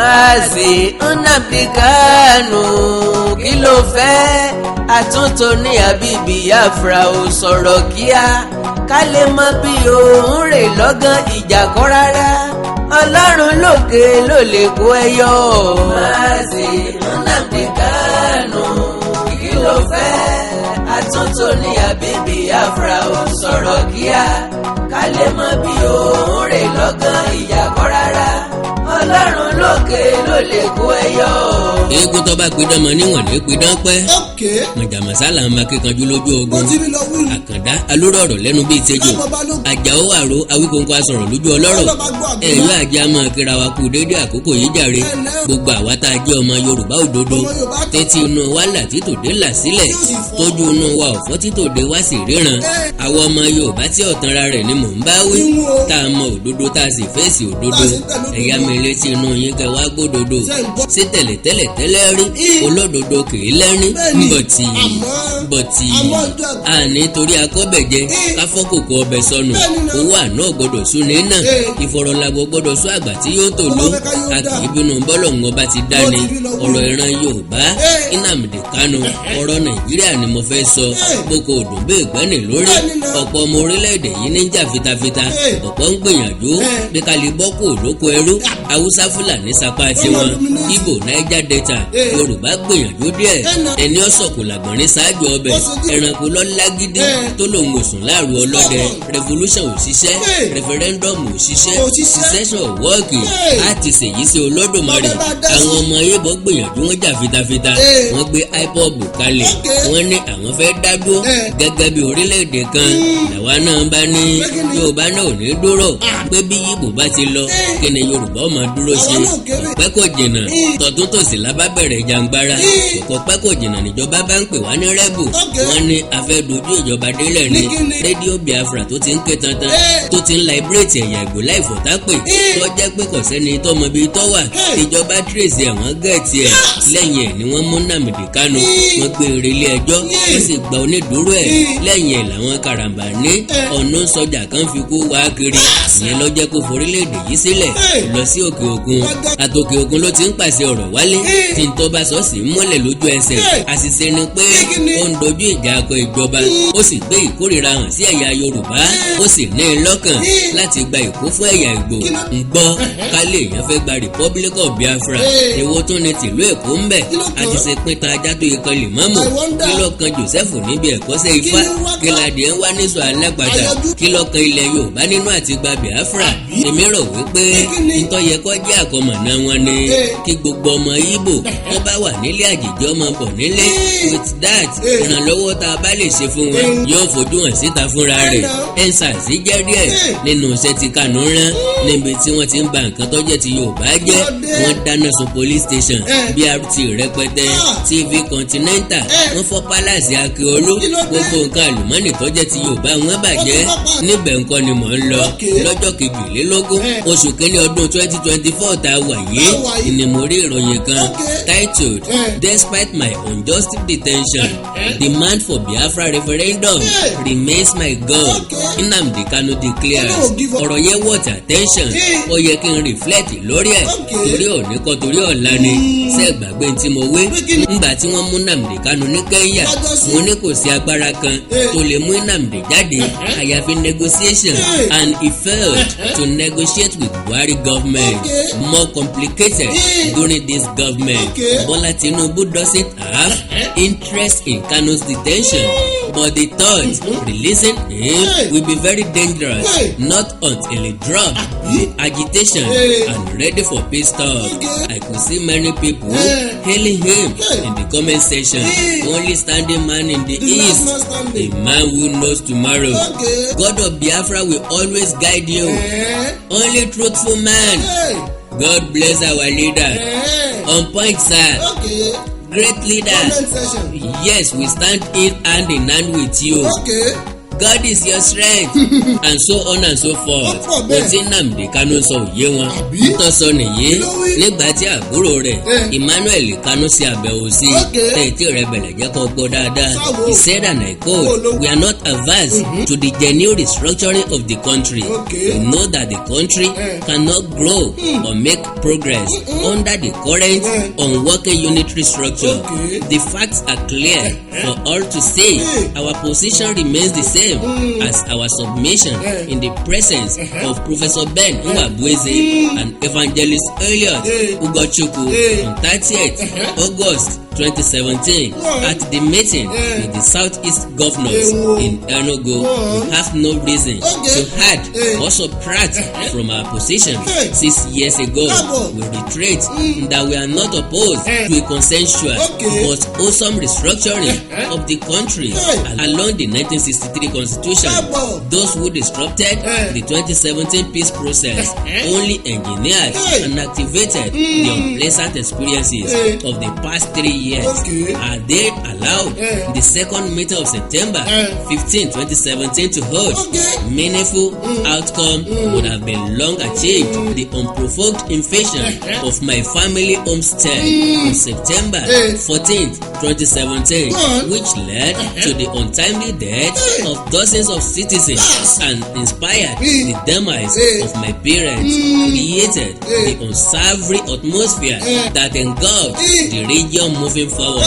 Mazi Nnamdi Kanu kí ló fẹ́ àtúntò ní àbí Biafra ò sọ̀rọ̀ kíá ká lè mọ bí òun rè lọ́gán ìjà kọ́ rárá Ọlọ́run lókè ló lè kó ẹyọ. Mazi Nnamdi Kanu kí ló fẹ́ àtúntò ní àbí Biafra ò sọ̀rọ̀ kíá ká lè mọ bí òun rè lọ́gán ìjà kọ́ rárá Ọlọ́run lókè ló lè kó ẹyọ. eégún tó bá pidán mọ níwọ̀n ní pidán pẹ́. mọ̀jàmọ́sálà ń ma kíkanjú lójú ogun. àkàndá alóró ọ̀rọ̀ lẹ́nu bíi tẹ́jọ́. àjàó àrò Awikonko asọ̀rọ̀ lójú ọlọ́rọ̀. ẹ̀yọ́ àjẹ́ àmọ́ kíra wa kú déédéé àkókò yìí jàre. gbogbo àwa tá a jẹ́ ọmọ Yorùbá òdodo. tẹ́tí inú wa là títòdé là sílẹ̀. tójú inú wa ọ̀fọ́ títòdé wá sì ríran. àwọn ọmọ Yorùbá tí ọ̀tanra rẹ̀ ni mò ń bá wí. tá a mọ òdodo tá a sì fèsì òdodo. ẹ̀yà mi létí inú yín kẹ wá gbódodo. sí tẹ́lẹ̀ rí olódodo kìí lẹ́rìn bọ̀tì àní torí akọ́bẹ̀jẹ káfọ́kòkò ọbẹ̀ sọnù owó àná gbọ́dọ̀ sún ní náà ìfọ̀rọ̀lágbọ̀ gbọ́dọ̀ sún àgbà tí yóò tò ló a kì í bínú bọ́lọ̀ ń ọba ti dání ọ̀rọ̀ ìran Yorùbá Nnamdi Kanu ọ̀rọ̀ Nàìjíríà ni mo fẹ́ sọ gbogbo òdùn bí ìgbẹ́ni lórí ọ̀pọ̀ ọmọ orílẹ̀-èdè yìí ní jà fitafita ọ̀pọ̀ ń gbìyànjú bí kálí bọ́kù lóko ẹrú Haúsá Fúlàní sapá tiwọn Ìgbò Niger Delta Yorùbá gbìyànjú díẹ̀ ẹni ọ̀sọ̀kù làgbọ̀nrín ṣáájú ọbẹ̀ ẹranko lọ́lágídí tó lòun òsùn láàrú ọlọ́dẹ revolution ò ṣiṣẹ́ referendum ò ṣiṣẹ́ secession ò wọ́ọ̀kì láti ṣèyí sí Olódùmarè àwọn ọmọ Ìgbò gbìyànjú wọn jà fitafita wọ́n gbé IPOB kalẹ̀ wọ́n ní àwọn fẹ́ dádúró gẹ́gẹ́ bí orílẹ̀-èdè kan làwa náà bá ní Yorùbá náà ò ní dúró pé bí Ìgbò bá ti lọ kí ni Yorùbá ó máa dúró ṣe ọ̀pẹ́ kò jìnnà tọdún tòsí lábá bẹ̀rẹ̀ jàǹgbára ọ̀pẹ́ kò jìnnà níjọba bá ń pè wá ní rẹ́bù wọ́n ní afẹ́ dojú ìjọba délẹ̀ ní rédíò Biafra tó ti ń ké tantan tó ti ń láìbírèètì ẹ̀yà Ìgbò láìfọ̀tá pè tó jẹ́ pé kò sẹ́ni tó mọ ibi tó wà ìjọba tírèsì ẹ̀wọ̀n gẹ̀ẹ́tì ẹ̀ lẹ́yìn ẹ̀ ni wọ́n mú Nnamdi Kanu wọ́n gbé ilé ẹjọ́ wọ́n sì gba onídùúró ẹ̀ lẹ́yìn ẹ̀ làwọn karambà ní ọ̀nà sọ́jà kan fi kú wá kiri ìyẹn ló jẹ́ kó forílẹ̀-èdè yìí sílẹ̀ lọ sí òkè òkun àtòkè òkun ló ti ń pàṣẹ ọ̀rọ̀ wálé tí n tó bá sọ sí mọ́lẹ̀ lójú ẹsẹ̀ àṣìṣe ni pé ó ń dojú ìjà akọ ìjọba ó sì gbé ìkórìíra hàn sí ẹ̀yà Yorùbá ó sì ní i lọ́kàn láti gba ìkó fún ẹ̀yà Ìgbò ń gbọ́ kálí èèyàn fẹ́ gba Republic of Biafra èwo tún ni tìlú Èkó ń bẹ̀ àti ṣe pínta ajá tó yẹ kan lè mọ́mọ́ kí lọ́kàn Joseph níbi ẹ̀kọ́ṣẹ́ Ifá kí ládìẹ ń wá níṣọ alágbàdà kí lọ́kàn ilẹ̀ Yorùbá nínú àti gba Biafra èmi rò wípé ntọ́yẹ kọ́ jẹ́ àkọmọ̀nà wọn ni kí gbogbo ọmọ Ìgbò tó bá wà nílé àjèjì ọmọ bọ̀ nílé with that ìrànlọ́wọ́ tá a bá lè ṣe fún wọn yóò fojú hàn síta fúnra rẹ̀ ensars jẹ́ díẹ̀ nínú iṣẹ́ tí Kanu rán níbi tí wọ́n ti ń ba nǹkan tó jẹ́ ti Yorùbá jẹ́ wọ́n dáná sun police station BRT rẹpẹtẹ TV Continental wọ́n fọ́ pálásì Akíolú gbogbo nǹkan àlùmọ́nì tó jẹ́ ti Yorùbá wọn bàjẹ́ níbẹ̀ nǹkan ni mò ń lọ lọ́jọ́ 22 oṣù kínní ọdún 2024 tá a wà yìí ni mo rí ìròyìn kan titled despite my unjust detention demand for Biafra referendum remains my God Nnamdi Kanu declares ọ̀rọ̀ yẹn worth attention ó yẹ kí n reflect lórí ẹ̀ torí òní kan torí ọ̀la ni ṣé gbàgbé tí mo wé ńgbà tí wọ́n mú Nnamdi Kanu ní Kenya mo ní kò sí agbára kan tó lè mú Nnamdi jáde àyàfi negotiation and he failed to negotiate with Buhari government more complicated during this government Bola Tinubu doesn't have interest in Kanu's detention but they thought releasing him will be very dangerous not until he dropped the agitation and ready for peace talk. I could see many people hailing him in the comment section. Only standing man in the east, a man who knows tomorrow. God of Biafra will always guide you. Only truthful man. God bless our leader. On point, sir. Great leader. Yes, we stand in hand with you. God is your strength and so on and so forth. Ó ti Nnamdi Kanu sọ òye wọn. Tó sọ nìyí nígbà tí àbúrò rẹ̀ Emmanuel Kanu ṣe àbẹ̀wò sí tẹ̀tí rẹ̀ bẹ̀rẹ̀ jẹ́ kó gbọ́ dáadáa. He said, and I quote, "We are not averse to the genuine restructuring of the country. We know that the country cannot grow or make progress under the current unworking unitary structure. The facts are clear for all to see. Our position remains the same as our submission in the presence of Professor Ben Nwabueze and Evangelist Elliot Ugochukwu on 30th August 2017 at the meeting with the Southeast governors in Enugu. We have no reason to add or subtract from our position 6 years ago. We reiterate that we are not opposed to a consensual but wholesome restructuring of the country along the 1963 Constitution. Those who disrupted the 2017 peace process only engineered and activated the unpleasant experiences of the past 3 years. Are they allowed the second meeting of September 15, 2017 to hold? Meaningful outcome would have been long achieved. The unprovoked invasion of my family homestead on September 14, 2017, which led to the untimely death of dozens of citizens and inspired the demise of my parents, created the unsavory atmosphere that engulfed the region moving forward.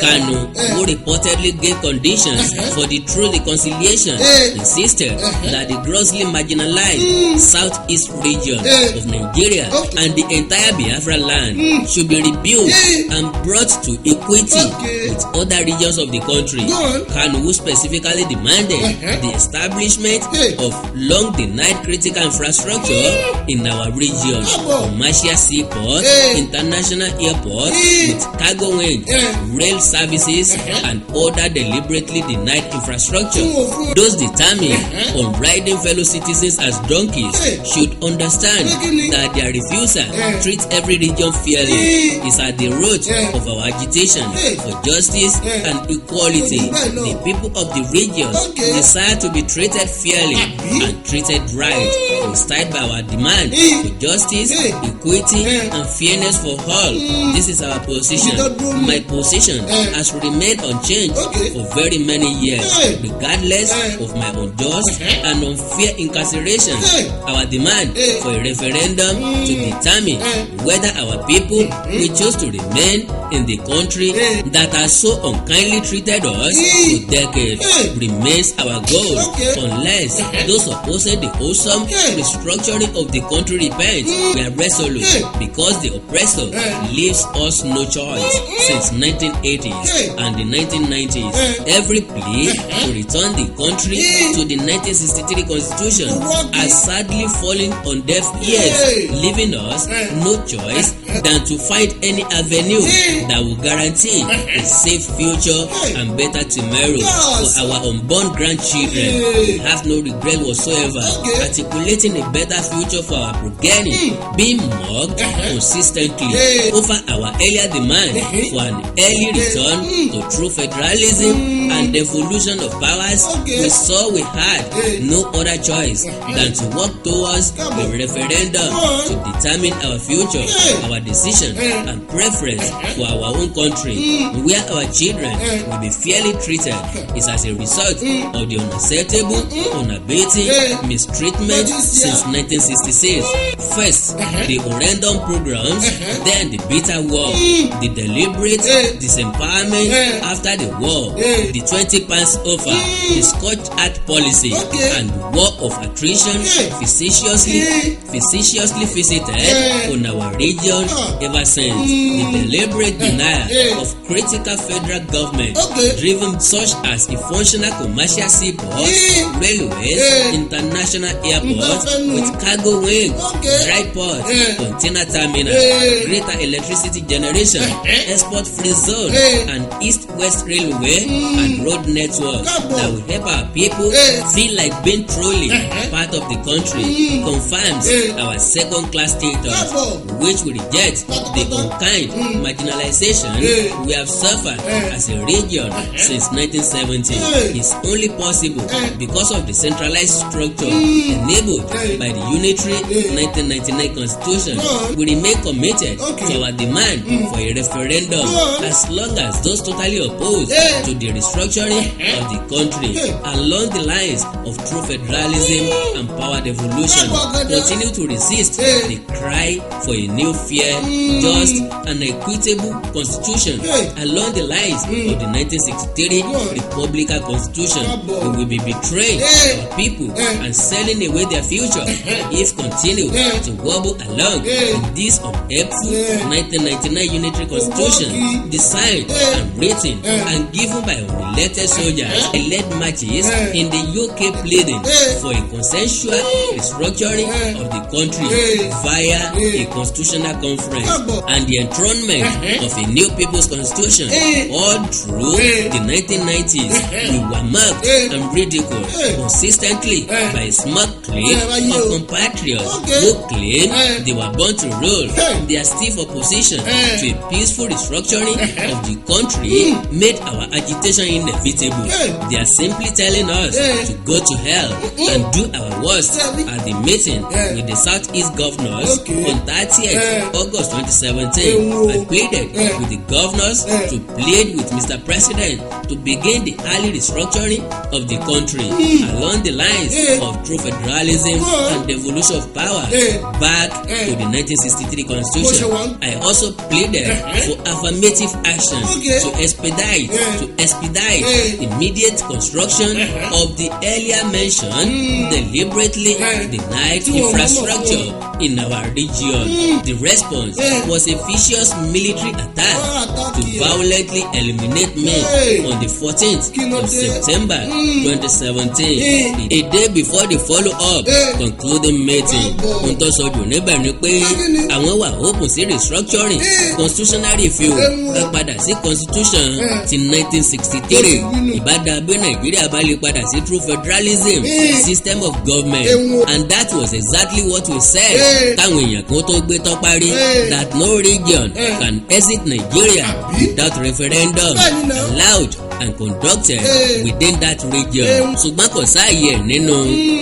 KANU, who reportedly gave conditions for the true reconciliation, insisted that the grossly marginalized southeast region of Nigeria and the entire Biafra land should be rebuilt and brought to equity with other regions of the country. KANU, who specifically demanded the establishment of long-denied critical infrastructure in our region, commercial seaport, international airport with cargo wing, rail services and other deliberately denied infrastructure. Those determined on riding fellow citizens as donkeys should understand that their refusal to treat every region fairly is at the root of our agitation for justice and equality. The people of the region desire to be treated fairly and treated right, inspired by our demand for justice, equity and fairness for all. This is our position. My position has remained unchanged for very many years, regardless of my unjust and unfair incarceration. Our demand for a referendum to determine whether our people will choose to remain in the country that has so unkindly treated us for decades remains our goal, unless those opposing the wholesome restructuring of the country repent. We are resolute because the oppressor leaves us no choice. Since 1980s and the 1990s, every plea to return the country to the 1963 Constitution has sadly fallen on deaf ears, leaving us no choice than to find any avenue that will guarantee a safe future and better tomorrow for our unborn grandchildren. We have no regret whatsoever articulating a better future for our progeny, being mugged consistently over our earlier demand for an early return to true federalism and devolution of powers. We saw we had no other choice than to work towards a referendum to determine our future, our decision and preference for our own country, where our children will be fairly treated, is as a result of the unacceptable, unabating mistreatment since 1966. First, the horrendous programs, then the bitter war, the deliberate disempowerment after the war, the 20 pounds offer, the Scotch Art policy, and war of attrition facetiously visited on our region ever since. The deliberate denial of critical federal government, driven such as a functional commercial seaport, railways, international airports with cargo wing, dry port, container terminal, greater electricity generation, export free zone, and east-west railway and road network that will help our people feel like being truly part of the country, confirms our second-class status, which we reject the unkind marginalization marginalization we have suffered as a region since 1970 is only possible because of the centralized structure enabled by the unitary 1999 Constitution. We remain committed to our demand for a referendum as long as those totally opposed to the restructuring of the country along the lines of true federalism and power devolution continue to resist the cry for a new fair, just and equitable constitution along the lines of the 1963 Republican Constitution. We will be betraying our people and selling away their future if continue to wobble along in this unhelpful 1999 Unitary Constitution designed and written and given by unelected soldiers and led marches in the UK pleading for a consensual restructuring of the country via a constitutional conference and the enthronement of a new people's constitution. All through the 1990s, we were mocked and ridiculed consistently by a smart clique of compatriots who claim they were born to rule. Their stiff opposition to a peaceful restructuring of the country made our agitation inevitable. They are simply telling us to go to hell and do our worst. At the meeting with the Southeast governors on 30th August 2017, I pleaded with the governors to plead with Mr. President to begin the early restructuring of the country along the lines of true federalism and devolution of power back to the 1963 Constitution. I also pleaded for affirmative action to expedite immediate construction of the earlier mentioned deliberately denied infrastructure in our region. The response was a vicious military attack to violently eliminate me on the 14th of September 2017, a day before the follow-up concluding meeting. Ohun tó sọ jù níbẹ̀ ni pé àwọn wà open sí restructuring, constitutional review, ká padà sí constitution ti 1963. Ìbádá bí Nàìjíríà bá lè padà sí true federalism system of government, and that was exactly what we said. Táwọn èèyàn kan tó gbé tán parí that no region can exit Nigeria without referendum allowed and conducted within that region. Ṣùgbọ́n kò sáàyè nínú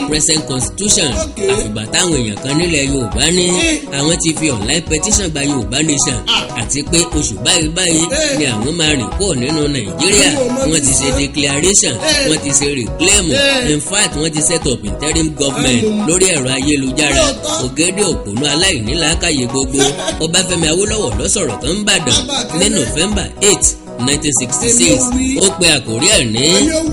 present constitution àfìgbà táwọn èèyàn kan nílẹ̀ Yorùbá ní àwọn ti fi online petition gba Yorùbá nation àti pé oṣù báyìí ni àwọn máa rìn kúrò nínú Nàìjíríà. Wọ́n ti ṣe declaration, wọ́n ti ṣe reclaim, in fact wọ́n ti set up interim government lórí ẹ̀rọ ayélujára. Ògèdè òpònú aláìnílàákàyè gbogbo Ọbáfẹ́mi Awólọ́wọ̀ ló sọ̀rọ̀ kan ń bàdàn ní November 8, 1966. Ó pe àkórí ẹ̀ ní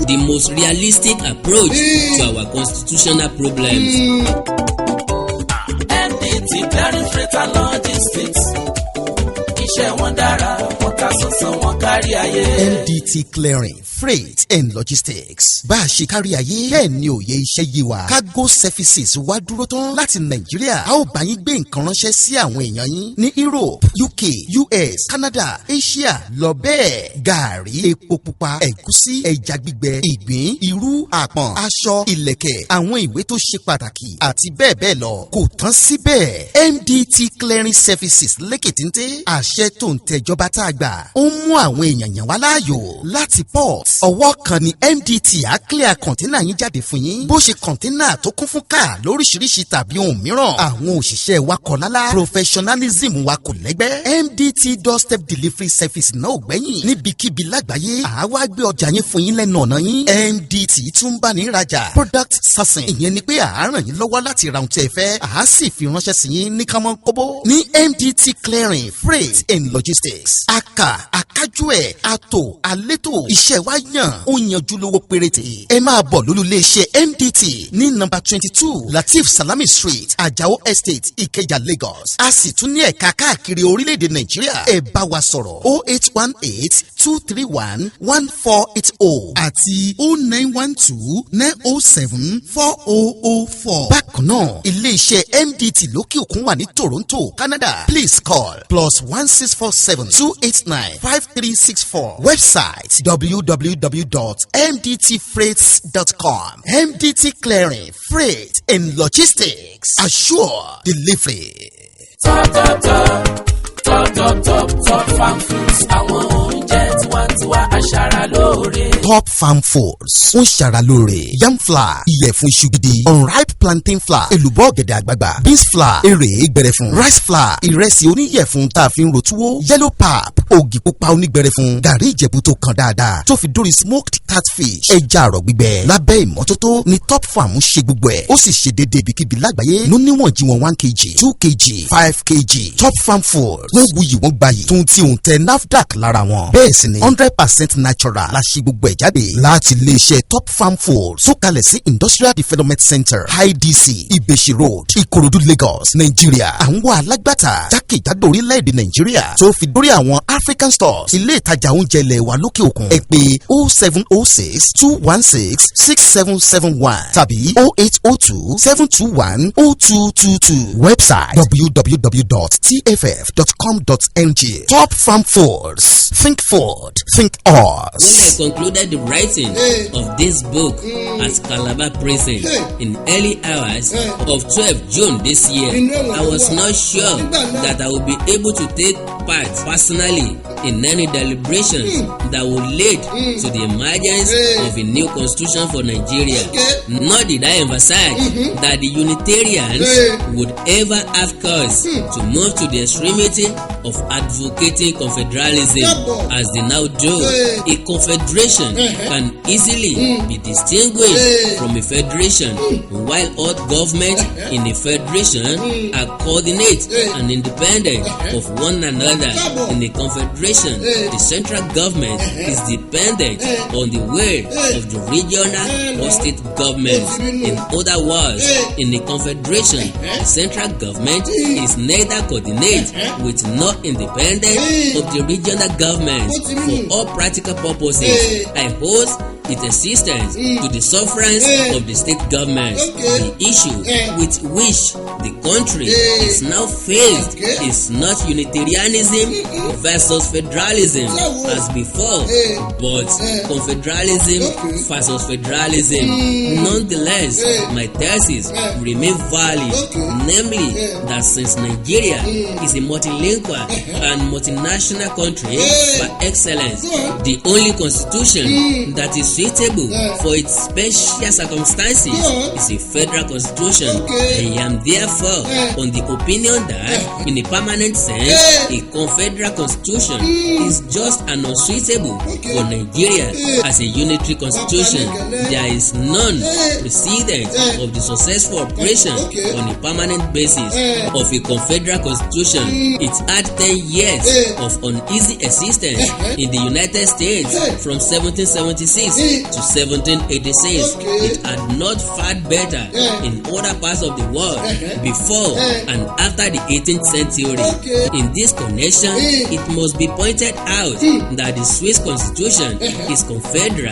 the most realistic approach to our constitutional problems. NDT clearing freight and logistics. Iṣẹ́ wọn dára, wọ́n ká sọ̀sọ̀ wọn kárí ayé. NDT clearing freight and logistics. Bá a ṣe kárí ayé bẹ́ẹ̀ ni òye iṣẹ́ yé wa. Cargo services wá dúró tán láti Nàìjíríà. A ó bá yín gbé nǹkan ránṣẹ́ sí àwọn èèyàn yín ní Europe, UK, US, Canada, Asia lọ bẹ́ẹ̀. Gààrí, epo pupa, ẹ̀gúsí, ẹja gbígbẹ, ìgbín, irú, àpọ̀n, aṣọ, ìlẹ̀kẹ̀, àwọn ìwé tó ṣe pàtàkì àti bẹ́ẹ̀ bẹ́ẹ̀ lọ. Kò tán síbẹ̀. MDT clearing services lékètéńté. Àṣẹ tó ń tẹ̀jọba tá a gbà. Ó ń mú àwọn èèyàn yàn wá láàyò láti port. Ọwọ́ kan ni MDT á clear kọ̀ńténà yín jáde fún yín. Bó ṣe kọ̀ńténà tó kún fún káà lóríṣiríṣi tàbí ohun mìíràn. Àwọn òṣìṣẹ́ wa kọ̀ lálá. Professionalism wa kò lẹ́gbẹ́. MDT doorstep delivery service náà ò gbẹ́yìn. Níbikíbi lágbàáyé àwa gbé ọjà yín fún yín lẹ́nu ọ̀nà yín. MDT tún bá ní ìrajà. Product sourcing. Ìyẹn ni pé à á ràn yín lọ́wọ́ láti ra ohun tí ẹ fẹ́. À á sì fi ránṣẹ́ sí yín ní kámọ́ kóbó. Ní MDT clearing freight and logistics. Akájú ẹ̀ àtò àlétò iṣẹ́ wa yàn ó yanjú lówó péréte. Ẹ máa bọ̀ lólulẹ̀ iṣẹ́ MDT ní number 22 Latif Salami Street Ajao Estate Ikeja Lagos. A sì tún ní ẹ̀ka káàkiri orílẹ̀-èdè Nàìjíríà. Ẹ bá wa sọ̀rọ̀ 0818-231-1480 àti 0912-907-4004. Bákan náà ilé iṣẹ́ MDT lókè òkun wà ní Toronto, Canada. Please call +1647-289-5364. Website www.mdtfreights.com. MDT Clearing, Freight and Logistics. Assure delivery. top farm foods àwọn oúnjẹ tiwantiwa aṣara lóore. Top farm foods ń ṣara lóore. Yam flour, ìyẹ̀fun iṣu gidi, unripe plantain flour, èlùbọ́ ọ̀gẹ̀dẹ̀ àgbagbà, beans flour, èrè gbẹrẹfun, rice flour, ìrẹsì oníyẹ̀fun tá a fi ń ro túwó, yellow pap, ògì pupa onígbẹrẹfun, gàrí ìjẹ̀bú tó kan dáadáa, tó fi dórí smoked catfish, ẹja àrọ̀ gbígbẹ. Lábẹ́ ìmọ́tótó ni Top Farm ń ṣe gbogbo ẹ̀. Ó sì ṣe déédéé ibikíbi lágbàáyé. Ló níwọ̀n jí wọn 1 kg, 2 kg, 5 kg. Top Farm Foods wọ́n wuyì wọ́n gbayì tó ń ti òun tẹ NAFDAC lára wọn. Bẹ́ẹ̀ sì ni 100% natural la ṣe gbogbo ẹ̀ jáde láti iléeṣẹ́ Top Farm Foods tó kalẹ̀ sí Industrial Development Center IDC Ibeshi Road Ikorodu Lagos Nigeria. Àwọn alágbàtà jákèjádò orílẹ̀-èdè Nàìjíríà tó fi dórí àwọn African stores ilé ìtajà oúnjẹ ilẹ̀ wa lókè òkun. Ẹ pè 0706-216-6771 tàbí 0802-721-0222. Website www.tff.com.ng. Top Farm Foods. Think food. Think us. When I concluded the writing of this book at Calabar Prison in early hours of 12 June this year, I was not sure that I would be able to take part personally in any deliberations that would lead to the emergence of a new constitution for Nigeria. Nor did I emphasize that the Unitarians would ever have cause to move to the extremity of advocating confederalism as they now do. A confederation can easily be distinguished from a federation, while all governments in a federation are coordinate and independent of one another. In a confederation, the central government is dependent on the will of the regional or state governments. In other words, in a confederation, the central government is neither coordinate with nor independent of the regional governments. For all practical purposes, I hold its existence to the sufferance of the state governments. The issue with which the country is now faced is not Unitarianism versus federalism as before, but confederalism versus federalism. Nonetheless, my thesis remains valid, namely that since Nigeria is a multilingual and multinational country by excellence, the only constitution that is suitable for its special circumstances is a federal constitution. I am therefore on the opinion that, in a permanent sense, a confederal constitution is just and unsuitable for Nigeria as a unitary constitution. There is none precedent of the successful operation on a permanent basis of a confederal constitution. It had 10 years of uneasy existence in the United States from 1776 to 1786. It had not fared better in other parts of the world before and after the 18th century. In this connection, it must be pointed out that the Swiss constitution is confederal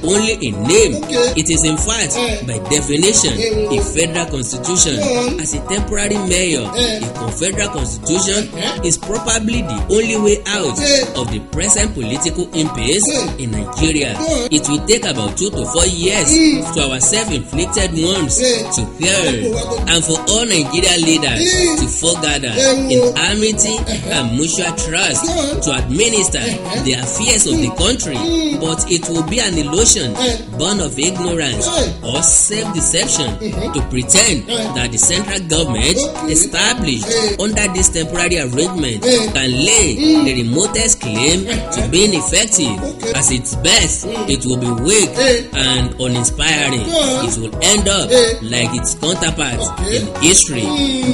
only in name. It is in fact, by definition, a federal constitution. As a temporary measure, a confederal constitution is probably the only way out of the present political impasse in Nigeria. It will take about 2 to 4 years to our self-inflicted wounds to heal, and for all Nigerian leaders to foregather in amity and mutual trust to administer the affairs of the country. But it will be an illusion born of ignorance or self-deception to pretend that the central government established under this temporary arrangement can lay the remotest claim to being effective. As its best, it will be weak and uninspiring. It will end up like its counterparts in history,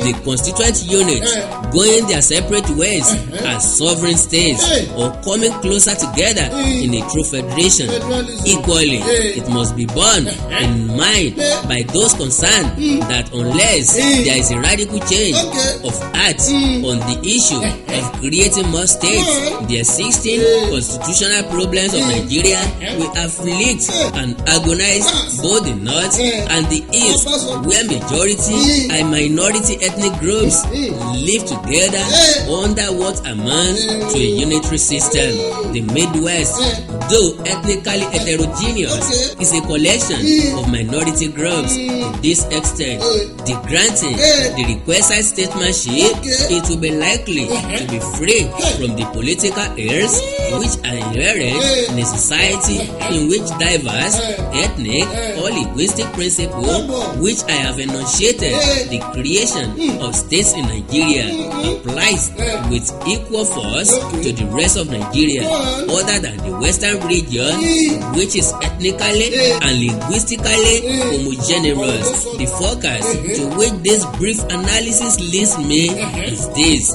the constituent units going their separate ways as sovereign states or coming closer together in a true federation. Equally, it must be borne in mind by those concerned that unless there is a radical change of heart on the issue of creating more states, the existing constitutional problems of Nigeria will have afflict and agonize both the North and the East, where majority and minority ethnic groups live together under what amounts to a unitary system. The Midwest, though ethnically heterogeneous, is a collection of minority groups. To this extent, the granting the requested statesmanship, it will be likely to be free from the political errors which are inherent in a society in which diverse ethnic or linguistic principles, which I have enunciated, the creation of states in Nigeria applies with equal force to the rest of Nigeria, other than the western region, which is ethnically and linguistically homogeneous. The focus to which this brief analysis leads me is this: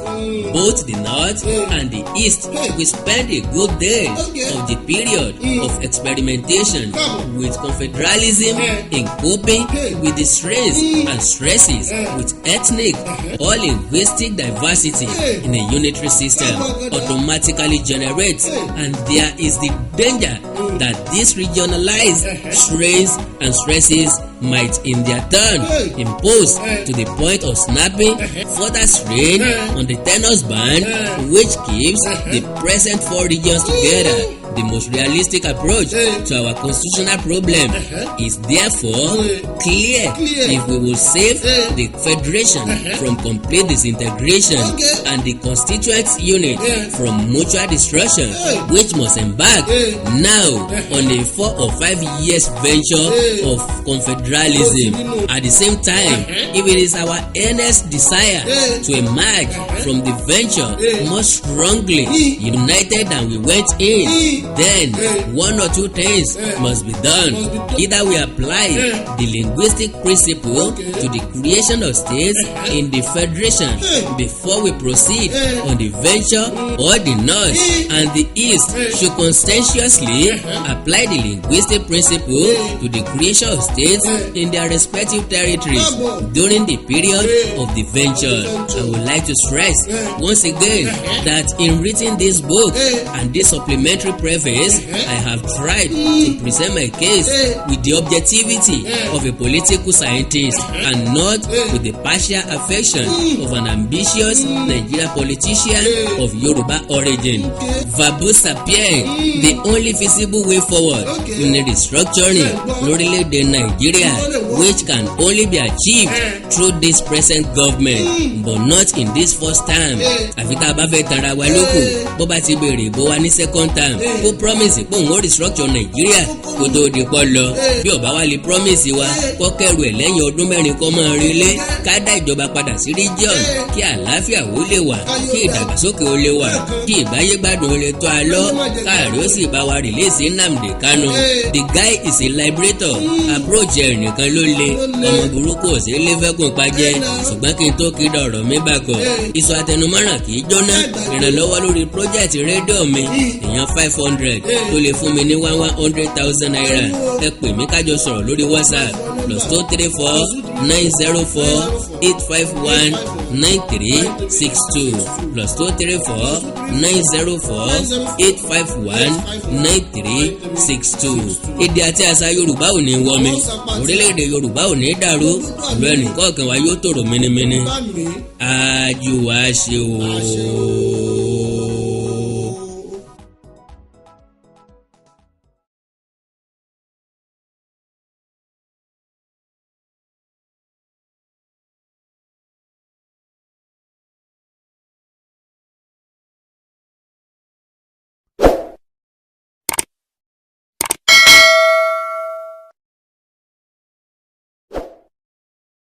both the North and the East will spend a good deal of the period of experimentation with confederalism in coping with the strains and stresses with ethnic or linguistic diversity in a unitary system automatically generates, and there is the danger that these regionalized strains and stresses might in their turn impose to the point of snapping further strain on the tenor's band, which keeps the present four regions together. The most realistic approach to our constitutional problem is therefore clear. If we will save the federation from complete disintegration and the constituent unit from mutual destruction, which must embark now on a 4 or 5 years venture of confederalism. At the same time, if it is our earnest desire to emerge from the venture more strongly united than we went in, then one or two things must be done. Either we apply the linguistic principle to the creation of states in the federation before we proceed on the venture, or the North and the East should conscientiously apply the linguistic principle to the creation of states in their respective territories during the period of the venture. I would like to stress once again that in reading this book and this supplementary preface, I have tried to present my case with the objectivity of a political scientist and not with the partial affection of an ambitious Nigerian politician of Yoruba origin. Verbose sapien, the only feasible way forward in the restructuring lórílẹ̀-èdè Nigeria, which can only be achieved through this present government, but not in this first term. Àfi tá a bá fẹ́ tanra wa lóko, bó bá ti bèrè bó wa ní second term, ó promise pé òun ó restructure Nigeria kó tó di pọ́ lọ. Bí ọba wa lè promise wa kó kẹrù ẹ̀ lẹ́yìn ọdún mẹ́rin kó máa relé, ká dá ìjọba padà sí region, kí àlàáfíà ó lè wà, kí ìdàgbàsókè ó lè wà, kí ìbáyégbádùn ó lè tó a lọ, káàrí ó sì bá wa release NNAMDI KANU. The guy is a liberator. Approach ẹ̀ nìkan ló le, ọmọ burúkú ò sí lé fẹ́kùn pajẹ́, ṣùgbọ́n kí n tó kí dọ̀rọ̀ mi bàkọ̀. Ìsọ àtẹnumọ́ràn kì í jóná. Ìrànlọ́wọ́ lórí project rédíò mi èèyàn 500 tó lè fún mi ní 100,000 naira. Ẹ pè mí kájọ sọ̀rọ̀ lórí WhatsApp +234 904 851 9362 +234 904 851 9362. Èdè àti àṣà Yorùbá ò ní wọ́ mi, orílẹ̀-èdè Yorùbá ò ní dàrú, ìlú ẹnì kọ̀ọ̀kan wa yóò tòrò mínímíní. Àjùwà ṣe o.